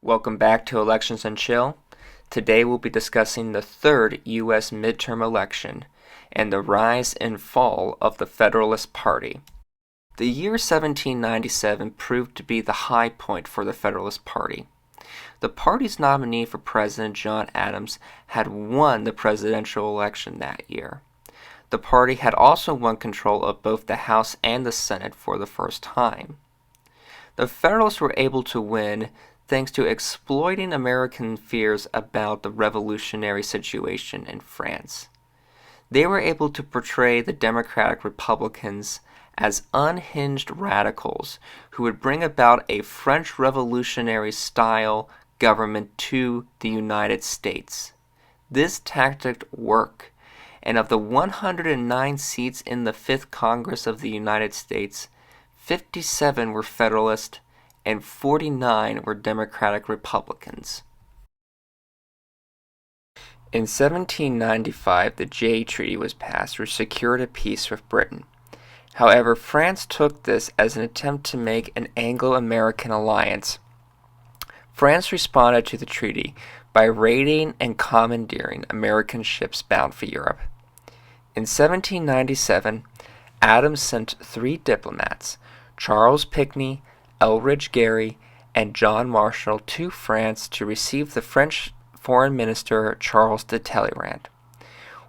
Welcome back to Elections and Chill. Today we'll be discussing the third U.S. midterm election and the rise and fall of the Federalist Party. The year 1797 proved to be the high point for the Federalist Party. The party's nominee for President, John Adams, had won the presidential election that year. The party had also won control of both the House and the Senate for the first time. The Federalists were able to win thanks to exploiting American fears about the revolutionary situation in France. They were able to portray the Democratic Republicans as unhinged radicals who would bring about a French revolutionary-style government to the United States. This tactic worked, and of the 109 seats in the 5th Congress of the United States, 57 were Federalist and 49 were Democratic Republicans. In 1795, the Jay Treaty was passed, which secured a peace with Britain. However, France took this as an attempt to make an Anglo-American alliance. France responded to the treaty by raiding and commandeering American ships bound for Europe. In 1797, Adams sent 3 diplomats, Charles Pinckney, Elbridge Gerry, and John Marshall, to France to receive the French Foreign Minister Charles de Talleyrand.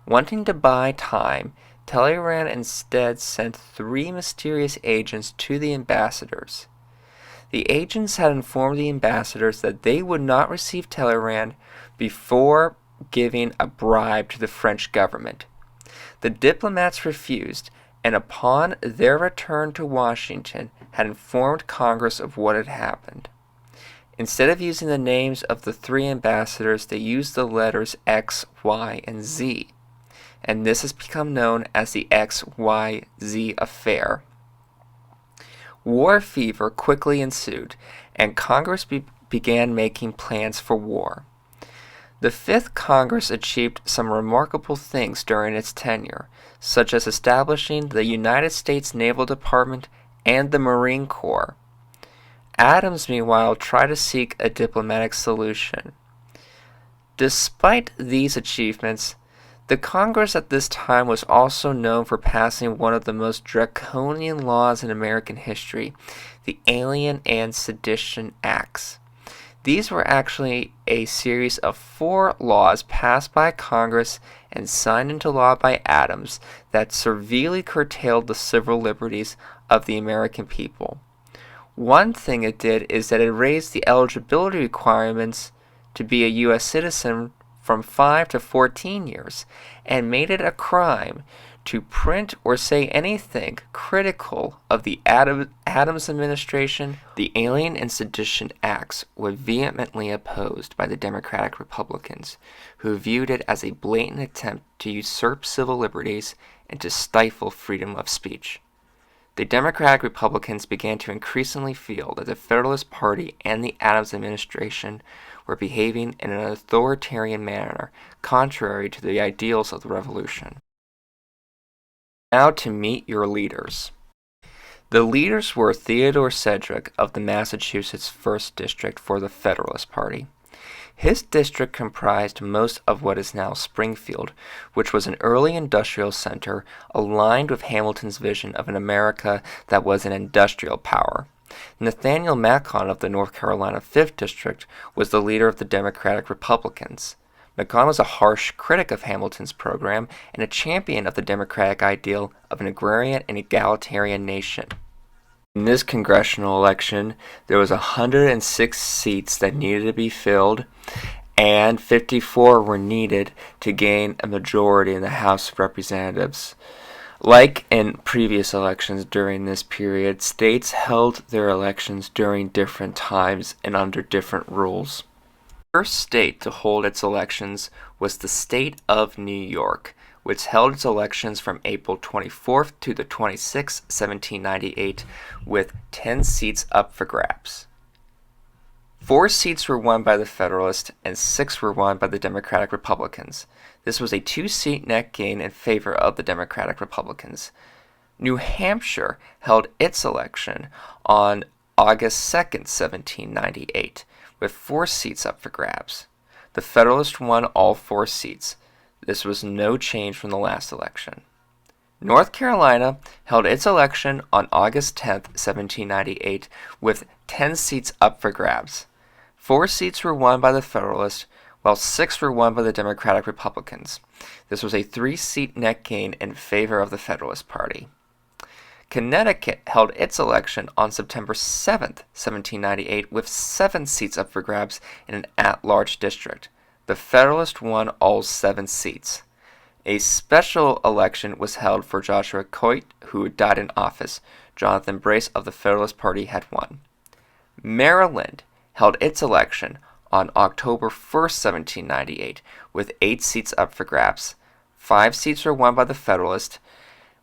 Wanting to buy time, Talleyrand instead sent 3 mysterious agents to the ambassadors. The agents had informed the ambassadors that they would not receive Talleyrand before giving a bribe to the French government. The diplomats refused, and upon their return to Washington had informed Congress of what had happened. Instead of using the names of the 3 ambassadors, they used the letters X, Y, and Z, and this has become known as the XYZ affair. War fever quickly ensued, and Congress began making plans for war. The 5th Congress achieved some remarkable things during its tenure, such as establishing the United States Naval Department and the Marine Corps. Adams, meanwhile, tried to seek a diplomatic solution. Despite these achievements, the Congress at this time was also known for passing one of the most draconian laws in American history, the Alien and Sedition Acts. These were actually a series of 4 laws passed by Congress and signed into law by Adams that severely curtailed the civil liberties of the American people. One thing it did is that it raised the eligibility requirements to be a U.S. citizen from 5 to 14 years and made it a crime to print or say anything critical of the Adams administration. The Alien and Sedition Acts were vehemently opposed by the Democratic Republicans, who viewed it as a blatant attempt to usurp civil liberties and to stifle freedom of speech. The Democratic Republicans began to increasingly feel that the Federalist Party and the Adams administration were behaving in an authoritarian manner, contrary to the ideals of the Revolution. Now to meet your leaders. The leaders were Theodore Sedgwick of the Massachusetts 1st District for the Federalist Party. His district comprised most of what is now Springfield, which was an early industrial center aligned with Hamilton's vision of an America that was an industrial power. Nathaniel Macon of the North Carolina 5th District was the leader of the Democratic Republicans. Macon was a harsh critic of Hamilton's program and a champion of the democratic ideal of an agrarian and egalitarian nation. In this congressional election, there was 106 seats that needed to be filled, and 54 were needed to gain a majority in the House of Representatives. Like in previous elections during this period, states held their elections during different times and under different rules. The first state to hold its elections was the state of New York, which held its elections from April 24th to the 26th, 1798, with 10 seats up for grabs. 4 seats were won by the Federalists and 6 were won by the Democratic Republicans. This was a 2-seat net gain in favor of the Democratic Republicans. New Hampshire held its election on August 2nd, 1798, with 4 seats up for grabs. The Federalists won all 4 seats. This was no change from the last election. North Carolina held its election on August 10, 1798, with 10 seats up for grabs. 4 seats were won by the Federalists, while 6 were won by the Democratic Republicans. This was a 3-seat net gain in favor of the Federalist Party. Connecticut held its election on September 7, 1798, with 7 seats up for grabs in an at-large district. The Federalists won all 7 seats. A special election was held for Joshua Coit, who died in office. Jonathan Brace of the Federalist Party had won. Maryland held its election on October 1, 1798, with 8 seats up for grabs. 5 seats were won by the Federalists,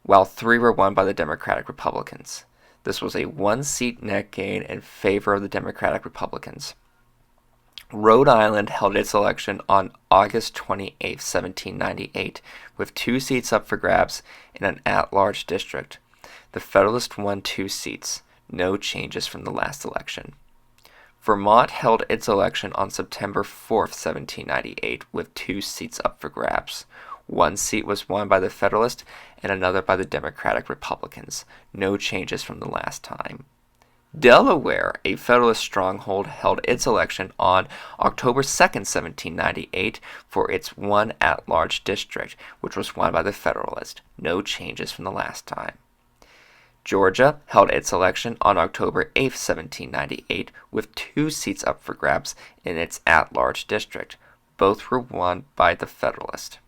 while 3 were won by the Democratic Republicans. This was a 1-seat net gain in favor of the Democratic Republicans. Rhode Island held its election on August 28, 1798, with 2 seats up for grabs in an at-large district. The Federalists won 2 seats, no changes from the last election. Vermont held its election on September 4, 1798, with 2 seats up for grabs. 1 seat was won by the Federalists and another by the Democratic Republicans. No changes from the last time. Delaware, a Federalist stronghold, held its election on October 2, 1798, for its 1 at-large district, which was won by the Federalists. No changes from the last time. Georgia held its election on October 8, 1798, with 2 seats up for grabs in its at-large district. Both were won by the Federalists.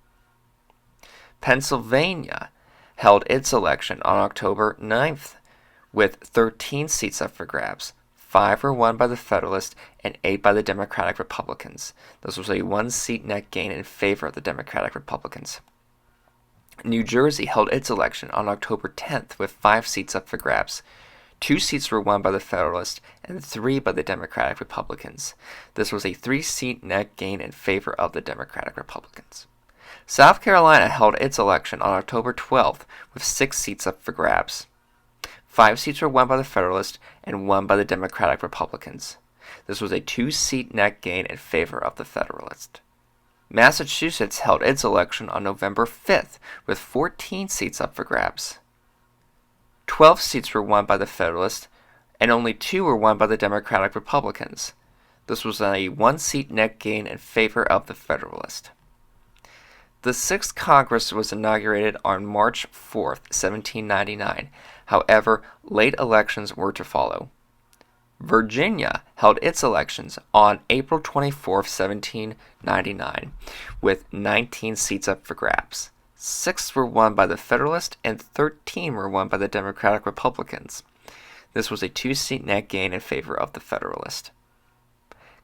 Pennsylvania held its election on October 9th, with 13 seats up for grabs. 5 were won by the Federalists and 8 by the Democratic Republicans. This was a 1-seat net gain in favor of the Democratic Republicans. New Jersey held its election on October 10th, with 5 seats up for grabs. 2 seats were won by the Federalists and 3 by the Democratic Republicans. This was a 3-seat net gain in favor of the Democratic Republicans. South Carolina held its election on October 12th, with 6 seats up for grabs. 5 seats were won by the Federalists and 1 by the Democratic Republicans. This was a 2-seat net gain in favor of the Federalists. Massachusetts held its election on November 5th, with 14 seats up for grabs. 12 seats were won by the Federalists, and only 2 were won by the Democratic Republicans. This was a 1-seat net gain in favor of the Federalists. The 6th Congress was inaugurated on March 4, 1799. However, late elections were to follow. Virginia held its elections on April 24, 1799, with 19 seats up for grabs. 6 were won by the Federalists and 13 were won by the Democratic Republicans. This was a 2-seat net gain in favor of the Federalists.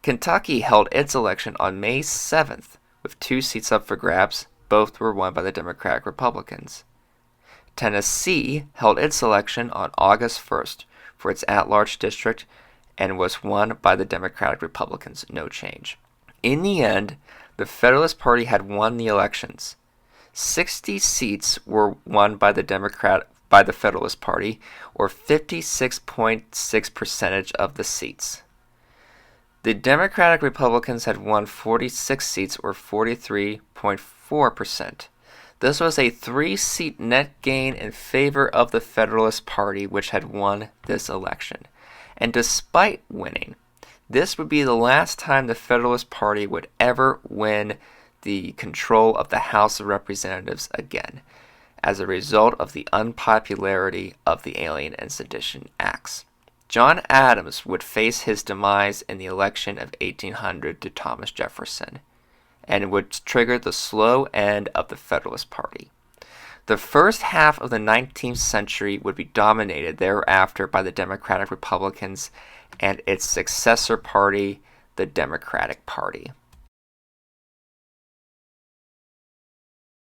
Kentucky held its election on May 7th, with 2 seats up for grabs. Both were won by the Democratic Republicans. Tennessee held its election on August 1st for its at-large district and was won by the Democratic Republicans. No change. In the end, the Federalist Party had won the elections. 60 seats were won by the Federalist Party, or 56.6% of the seats. The Democratic Republicans had won 46 seats, or 43.4%. This was a 3-seat net gain in favor of the Federalist Party, which had won this election. And despite winning, this would be the last time the Federalist Party would ever win the control of the House of Representatives again, as a result of the unpopularity of the Alien and Sedition Acts. John Adams would face his demise in the election of 1800 to Thomas Jefferson, and would trigger the slow end of the Federalist Party. The first half of the 19th century would be dominated thereafter by the Democratic Republicans and its successor party, the Democratic Party.